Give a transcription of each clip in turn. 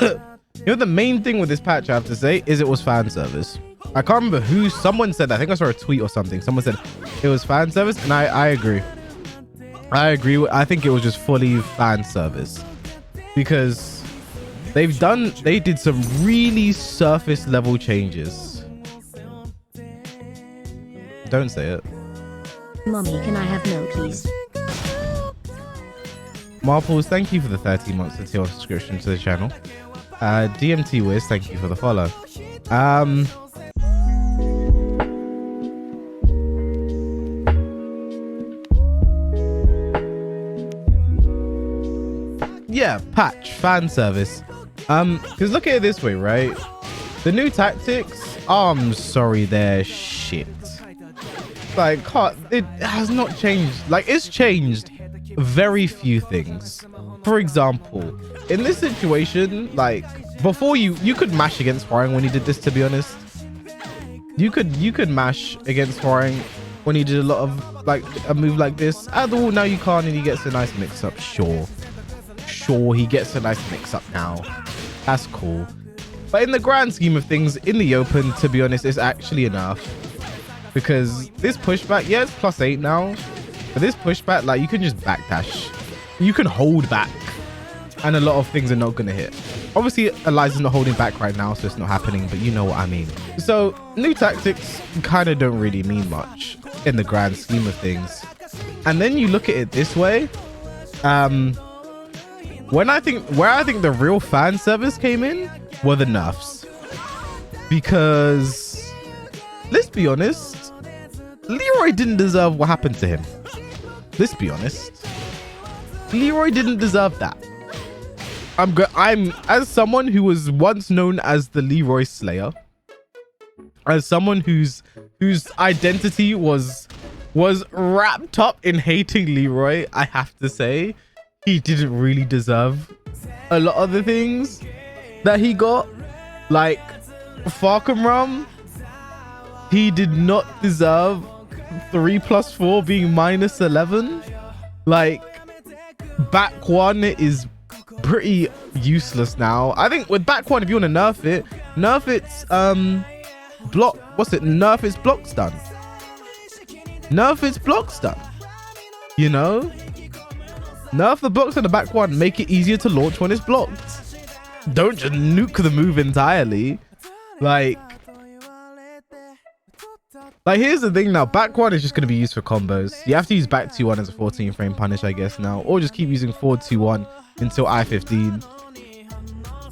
You know, the main thing with this patch, I have to say, is it was fan service. I can't remember who, someone said that. I think I saw a tweet or something. Someone said it was fan service, and I agree. I agree. I think it was just fully fan service because they did some really surface level changes. Don't say it. Mommy, can I have milk, please? Marples, thank you for the 13 months of tier subscription to the channel. DMT Wiz, thank you for the follow. Yeah, patch, fan service. Because look at it this way, right? The new tactics, I'm sorry, they're shit. Like, it has not changed. Like, it's changed very few things. For example, in this situation, like, before you could mash against Hwoarang when he did this, to be honest. You could mash against Hwoarang when he did a lot of, like, a move like this. Although now you can't, and he gets a nice mix-up, sure, he gets a nice mix-up now. That's cool. But in the grand scheme of things, in the open, to be honest, it's actually enough. Because this pushback, yeah, it's +8 now. But this pushback, like, you can just backdash. You can hold back. And a lot of things are not going to hit. Obviously, Eliza's not holding back right now, so it's not happening. But you know what I mean. So, new tactics kind of don't really mean much in the grand scheme of things. And then you look at it this way. Where I think the real fan service came in were the nerfs. Because, let's be honest, Leroy didn't deserve what happened to him. Let's be honest. Leroy didn't deserve that. I'm as someone who was once known as the Leroy Slayer, as someone whose identity was wrapped up in hating Leroy, I have to say he didn't really deserve a lot of the things that he got. Like Farcom Rum, he did not deserve 3+4 being -11. Like, back one is pretty useless now. I think with back one, if you want to nerf its block. What's it? Nerf its block stun. Nerf its block stun. You know, nerf the blocks on the back one. Make it easier to launch when it's blocked. Don't just nuke the move entirely. Like here's the thing now, back one is just going to be used for combos. You have to use back 2-1 as a 14 frame punish, I guess, now, or just keep using forward 2-1 until I-15.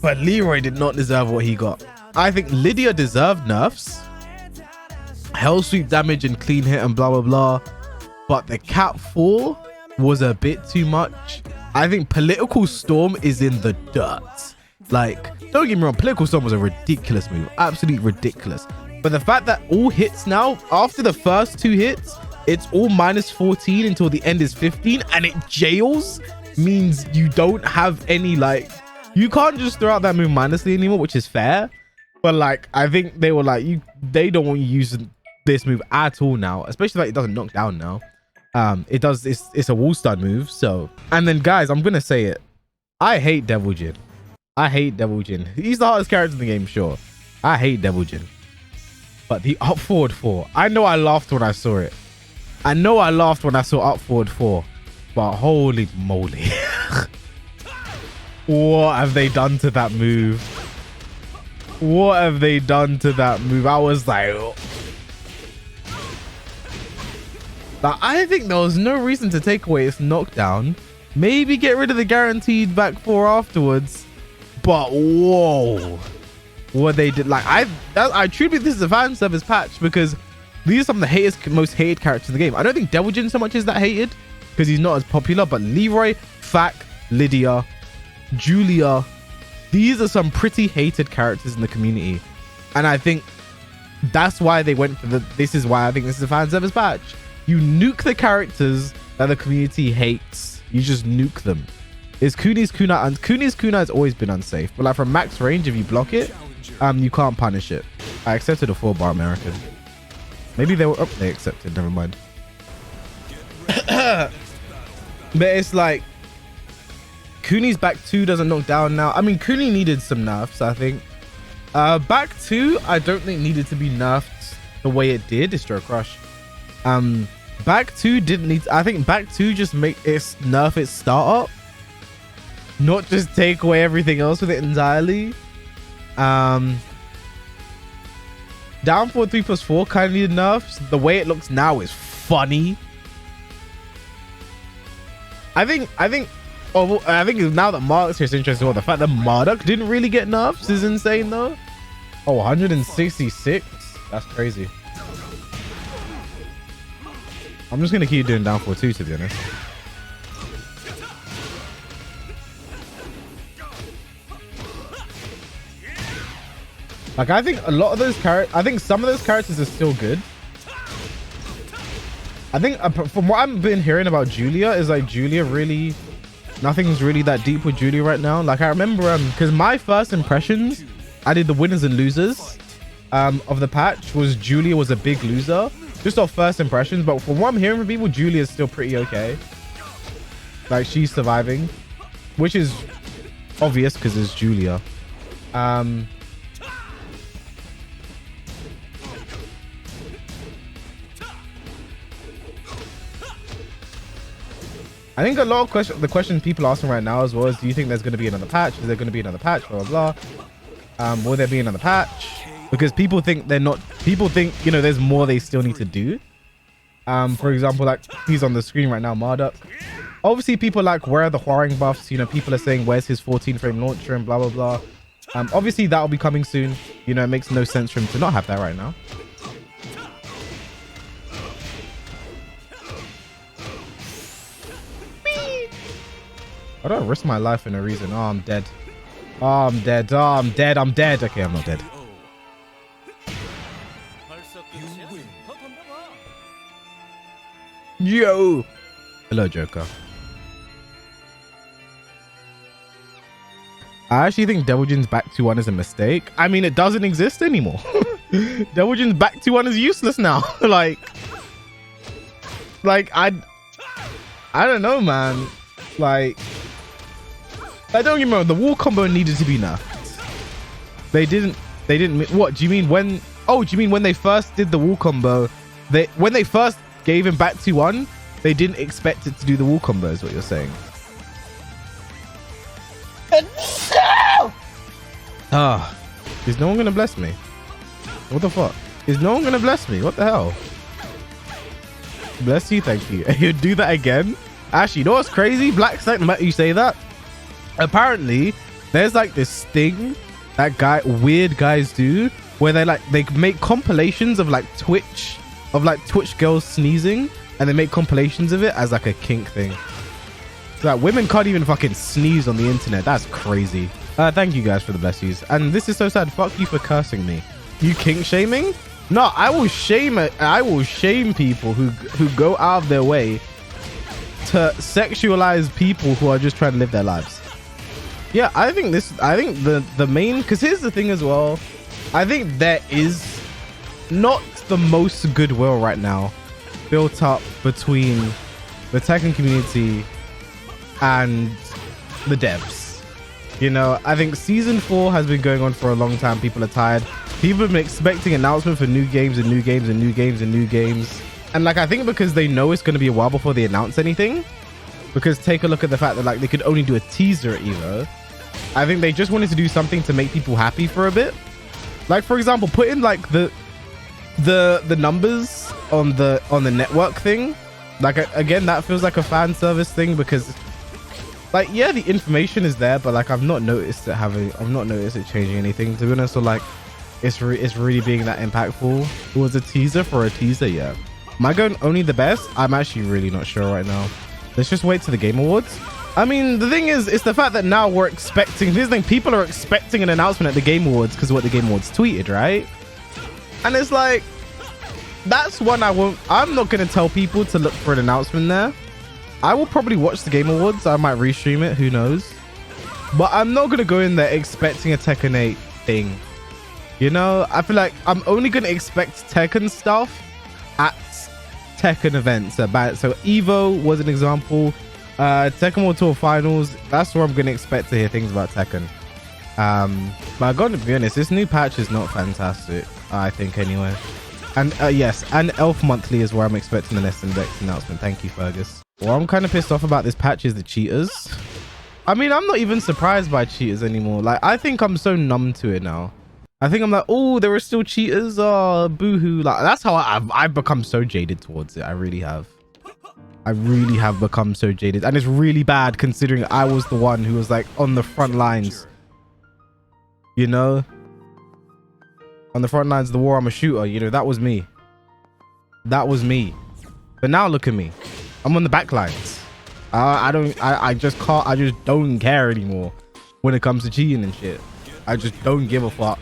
But Leroy did not deserve what he got. I think Lydia deserved nerfs, hell sweep damage and clean hit and blah blah blah, but the Cat 4 was a bit too much. I think Political Storm is in the dirt. Like, don't get me wrong, Political Storm was a ridiculous move, absolutely ridiculous. But the fact that all hits now, after the first 2 hits, it's all -14 until the end is 15, and it jails, means you don't have any, like, you can't just throw out that move mindlessly anymore, which is fair. But like, I think they were like, they don't want you using this move at all now, especially like it doesn't knock down now. It's a wall stun move. So, and then guys, I'm gonna say it, I hate Devil Jin. I hate Devil Jin. He's the hardest character in the game, sure. I hate Devil Jin. But the up forward 4, I know I laughed when I saw it. I know I laughed when I saw up forward 4, but holy moly. What have they done to that move? What have they done to that move? I was like, oh. I think there was no reason to take away its knockdown. Maybe get rid of the guaranteed back 4 afterwards. But whoa. What they did, like, I truly believe this is a fan service patch, because these are some of the most hated characters in the game. I don't think Devil Jin so much is that hated because he's not as popular, but Leroy, Fak, Lydia, Julia, these are some pretty hated characters in the community. And I think that's why they went for this is why I think this is a fan service patch. You nuke the characters that the community hates. You just nuke them. Is Kuni's Kuna, and Kuni's Kuna has always been unsafe, but like from max range, if you block it, you can't punish it. I accepted a 4-bar American. Maybe they were up. They accepted. Never mind. But it's like Cooney's back 2 doesn't knock down now. I mean, Cooney needed some nerfs, I think. Back 2, I don't think needed to be nerfed the way it did. Distro Crush. Back 2 didn't need. I think back 2 just make it nerf its startup, not just take away everything else with it entirely. Down 4 3+4 kind of needed nerfs. The way it looks now is funny. I think now that Mark's here, it's interesting. Well, the fact that Marduk didn't really get nerfs is insane though. Oh, 166. That's crazy. I'm just gonna keep doing down 4-2 to be honest. Like, I think a lot of those characters, I think some of those characters are still good. I think from what I've been hearing about Julia is like Julia really, nothing's really that deep with Julia right now. Like I remember, because my first impressions, I did the winners and losers of the patch was Julia was a big loser. Just off first impressions, but from what I'm hearing from people, Julia's still pretty okay. Like she's surviving, which is obvious because it's Julia. I think a lot of the question people are asking right now as well is, do you think there's going to be another patch? Is there going to be another patch? Blah, blah, blah. Will there be another patch? Because people think they're not, people think, you know, there's more they still need to do. For example, like he's on the screen right now, Marduk. Obviously people like, where are the Huaring buffs? You know, people are saying, where's his 14 frame launcher and blah, blah, blah. Obviously that'll be coming soon. You know, it makes no sense for him to not have that right now. I don't risk my life for no reason. Oh, I'm dead. Oh, I'm dead. Oh, I'm dead. I'm dead. Okay, I'm not dead. Yo. Hello, Joker. I actually think Devil Jin's back 2-1 is a mistake. I mean, it doesn't exist anymore. Devil Jin's back 2-1 is useless now. like I don't know, man. Like don't get me wrong, the wall combo needed to be nerfed. They didn't. What do you mean when? Oh, do you mean when they first did the wall combo? When they first gave him back 2-1, they didn't expect it to do the wall combo, is what you're saying. Ah, is no one gonna bless me? What the fuck? Is no one gonna bless me? What the hell? Bless you, thank you. You'd do that again? Actually, you know what's crazy? Black Stack, no matter you say that. Apparently, there's like this thing that weird guys do where they make compilations of like Twitch girls sneezing, and they make compilations of it as like a kink thing. So that women can't even fucking sneeze on the internet. That's crazy. Thank you guys for the blessies. And this is so sad. Fuck you for cursing me. You kink shaming? No, I will shame it. I will shame people who go out of their way to sexualize people who are just trying to live their lives. Yeah, I think the main, because here's the thing as well. I think there is not the most goodwill right now built up between the Tekken community and the devs. You know, I think season 4 has been going on for a long time. People are tired. People have been expecting announcements for new games and new games and new games and new games. And like, I think because they know it's going to be a while before they announce anything, because take a look at the fact that like they could only do a teaser at Evo. I think they just wanted to do something to make people happy for a bit. Like, for example, put in like the numbers on the network thing. Like, again, that feels like a fan service thing, because like, yeah, the information is there, but like I've not noticed it changing anything, to be honest. So like it's really being that impactful. It was a teaser for a teaser. Yeah, am I going only the best? I'm actually really not sure right now. Let's just wait to the Game Awards. I mean, the thing is, it's the fact that now we're expecting, this thing, people are expecting an announcement at the Game Awards because of what the Game Awards tweeted, right? And it's like, that's one I'm not going to tell people to look for an announcement there. I will probably watch the Game Awards. I might restream it, who knows? But I'm not going to go in there expecting a Tekken 8 thing. You know, I feel like I'm only going to expect Tekken stuff at Tekken events. So Evo was an example. Tekken World Tour Finals. That's where I'm gonna expect to hear things about Tekken. But I gotta be honest, this new patch is not fantastic, I think anyway. And yes, and Elf Monthly is where I'm expecting the next index announcement. Thank you, Fergus. Well, I'm kind of pissed off about this patch is the cheaters. I mean, I'm not even surprised by cheaters anymore. Like, I think I'm so numb to it now. I think I'm like, oh, there are still cheaters. Oh, boohoo. Like, that's how I've become so jaded towards it. I really have. I really have become so jaded. And it's really bad considering I was the one who was like on the front lines. You know? On the front lines of the war, I'm a shooter. You know, that was me. That was me. But now look at me. I'm on the back lines. I just don't care anymore when it comes to cheating and shit. I just don't give a fuck.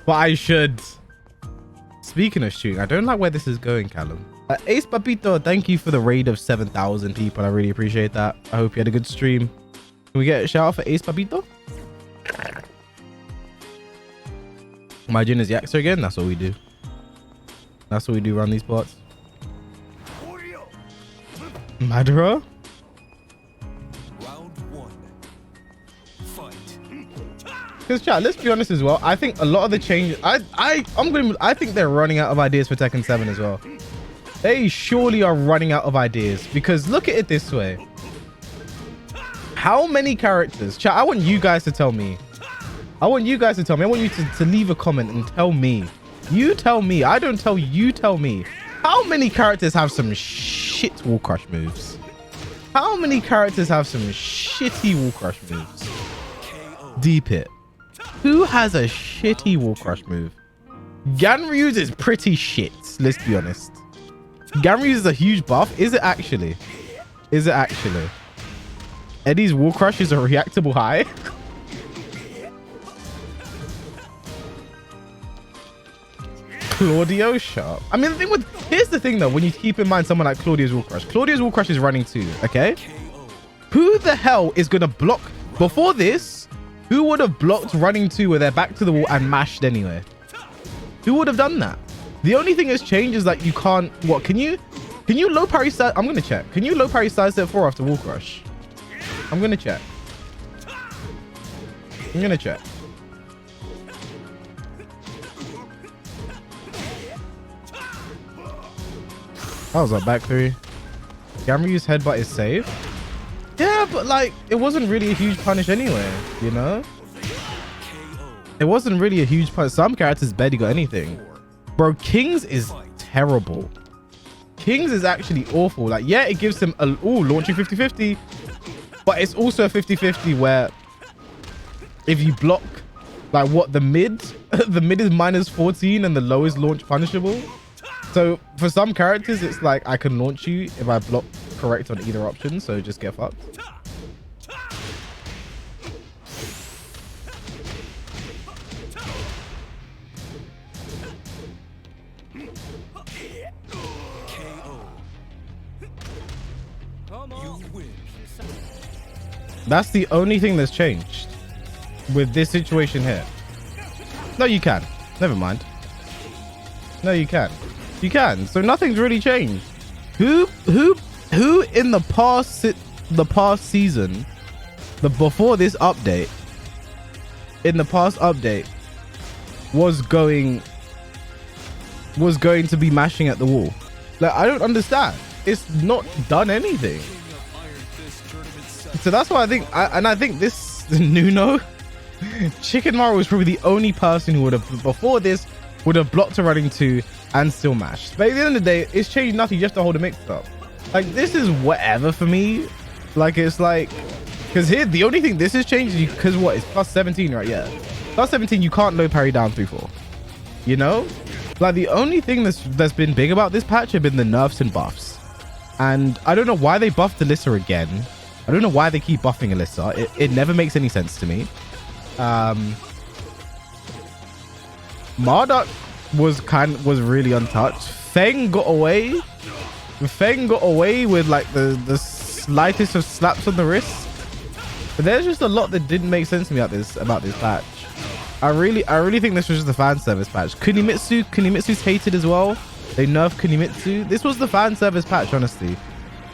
But I should. Speaking of shooting, I don't like where this is going, Callum. Ace Papito, thank you for the raid of 7,000 people. I really appreciate that. I hope you had a good stream. Can we get a shout out for Ace Papito? My gin is Yaxer again. That's what we do. That's what we do around these parts. Madara? Because chat, let's be honest as well. I think a lot of the changes, I think they're running out of ideas for Tekken 7 as well. They surely are running out of ideas, because look at it this way. How many characters? Chat, I want you guys to tell me. I want you guys to tell me. I want you to leave a comment and tell me. You tell me. I don't tell you. You tell me. How many characters have some shit wall crush moves? How many characters have some shitty wall crush moves? Deep it. Who has a shitty wall crush move? Ganryu's is pretty shit. Let's be honest. Ganryu's is a huge buff. Is it actually? Is it actually? Eddie's wall crush is a reactable high. Claudio sharp. I mean, here's the thing though, when you keep in mind someone like Claudio's wall crush. Claudio's wall crush is running too, okay? Who the hell is gonna block before this? Who would have blocked running 2 where they're back to the wall and mashed anyway? Who would have done that? The only thing that's changed is that you can't, what, can you low parry side? I'm gonna check. Can you low parry side step 4 after wall crush? I'm gonna check. I'm gonna check. That was a back 3. Ganryu's headbutt is safe. Yeah, but like, it wasn't really a huge punish anyway, you know? It wasn't really a huge punish. Some characters barely got anything. Bro, King's is terrible. King's is actually awful. Like, yeah, it gives him a, launching 50-50. But it's also a 50-50 where if you block, like what, the mid? The mid is -14 and the low is launch punishable. So for some characters, it's like I can launch you if I block correct on either option. So just get fucked. That's the only thing that's changed with this situation here. No, you can. Never mind. No, you can. You can. So nothing's really changed. Who in the past season, before this update, in the past update, was going to be mashing at the wall? Like, I don't understand. It's not done anything. So that's why I think, I think this Nuno, Chicken Mario was probably the only person who would have, before this, would have blocked a running 2 and still mashed. But at the end of the day, it's changed nothing. You have to hold a mix up. Like, this is whatever for me. Like, it's like, because here, the only thing this has changed is because what? It's plus 17, right? Yeah. Plus 17, you can't low parry down 3-4. You know? Like, the only thing that's been big about this patch have been the nerfs and buffs. And I don't know why they buffed Alyssa again. I don't know why they keep buffing Alyssa. It never makes any sense to me. Marduk was really untouched. Feng got away. Feng got away with like the slightest of slaps on the wrist. But there's just a lot that didn't make sense to me about this patch. I really think this was just a fan service patch. Kunimitsu's hated as well. They nerfed Kunimitsu. This was the fan service patch, honestly.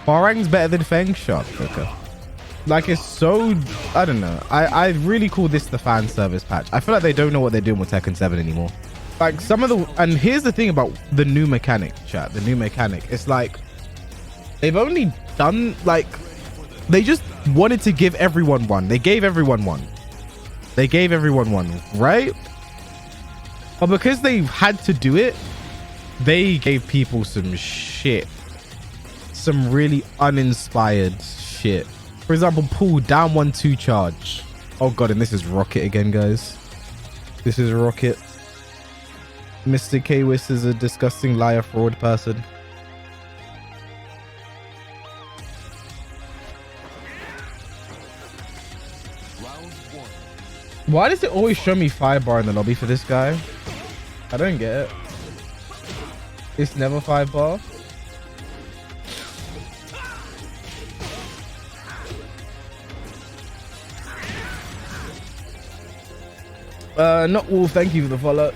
Hwoarang's better than Feng Shark. Okay. Like, it's so, I don't know. I really call this the fan service patch. I feel like they don't know what they're doing with Tekken 7 anymore. Like, some of the, and here's the thing about the new mechanic, chat, the new mechanic. It's like, they've only done, like, they just wanted to give everyone one. They gave everyone one. They gave everyone one, right? But because they had to do it, they gave people some shit. Some really uninspired shit. For example, pull down 1-2 charge. Oh god, and this is Rocket again, guys. This is Rocket. Mr. K-Wiss is a disgusting liar fraud person. Why does it always show me 5-bar in the lobby for this guy? I don't get it. It's never 5-bar. Not Wolf, thank you for the follow.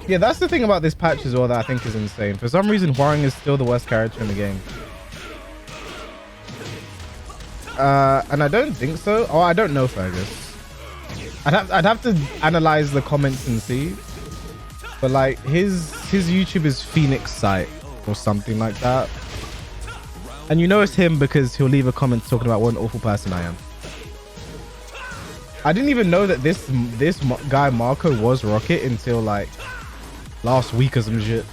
Yeah, that's the thing about this patch as well that I think is insane. For some reason, Hwoarang is still the worst character in the game. And I don't think so. Oh, I don't know, Fergus. I'd have to analyze the comments and see. But like his YouTube is Phoenix Sight or something like that. And you know it's him because he'll leave a comment talking about what an awful person I am. I didn't even know that this guy Marco was Rocket until like last week or some shit.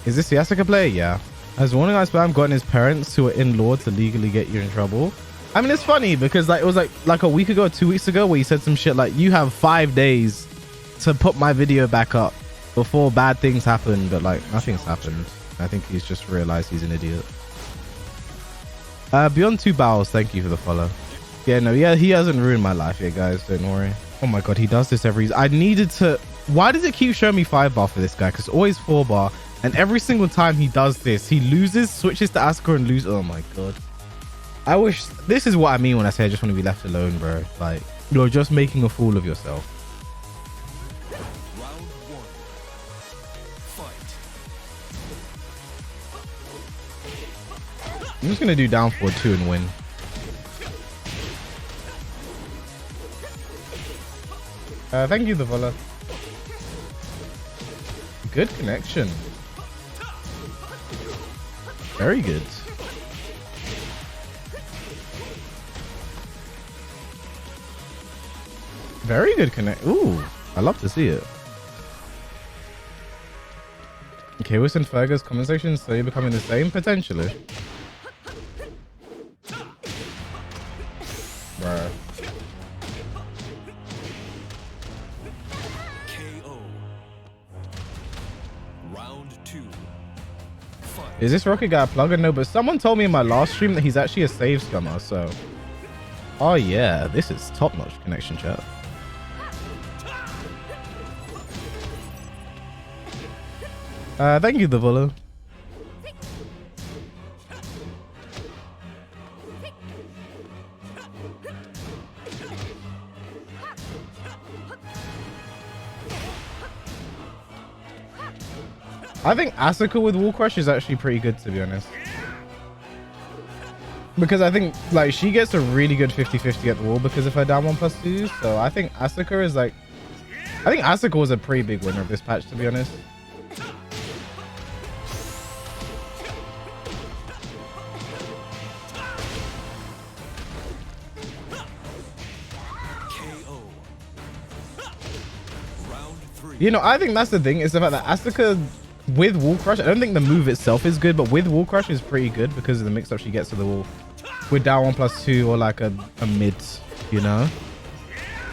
Is this the Asuka play? Yeah. Has one guy spam gotten his parents who are in law to legally get you in trouble? I mean, it's funny because like it was like a week ago, 2 weeks ago, where he said some shit like, you have 5 days to put my video back up before bad things happen, but like nothing's happened. I think he's just realized he's an idiot. Beyond 2 Bowels, thank you for the follow. Yeah, no, yeah, he hasn't ruined my life yet, guys. Don't worry. Oh my god, he does this every... I needed to... Why does it keep showing me 5-bar for this guy? Because always 4-bar. And every single time he does this, he loses, switches to Asuka and loses. Oh my god. I wish... This is what I mean when I say I just want to be left alone, bro. Like, you're just making a fool of yourself. Round 1. Fight. I'm just going to do down forward 2 and win. Thank you, the follow. Good connection. Very good. Very good connect. Ooh, I love to see it. Okay, Wiss and Fergus comment section slowly becoming the same potentially. Bruh. KO. Round 2. Fight. Is this Rocket guy a plugger? No, but someone told me in my last stream that he's actually a save scummer, so... Oh yeah, this is top-notch connection, chat. Thank you, the follow. I think Asuka with Wall Crush is actually pretty good, to be honest. Because I think like she gets a really good 50-50 at the wall because of her down 1+2. So I think Asuka is like... I think Asuka was a pretty big winner of this patch, to be honest. You know, I think that's the thing, is the fact that Asuka with Wall Crush, I don't think the move itself is good, but with Wall Crush is pretty good because of the mix-up she gets to the wall. With down 1+2 or like a mid, you know?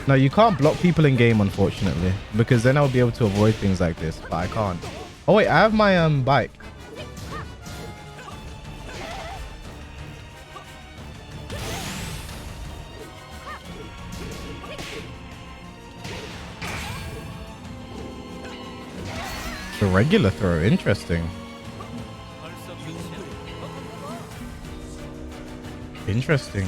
No, you can't block people in game, unfortunately, because then I'll be able to avoid things like this, but I can't. Oh wait, I have my bike. The regular throw. Interesting. Interesting.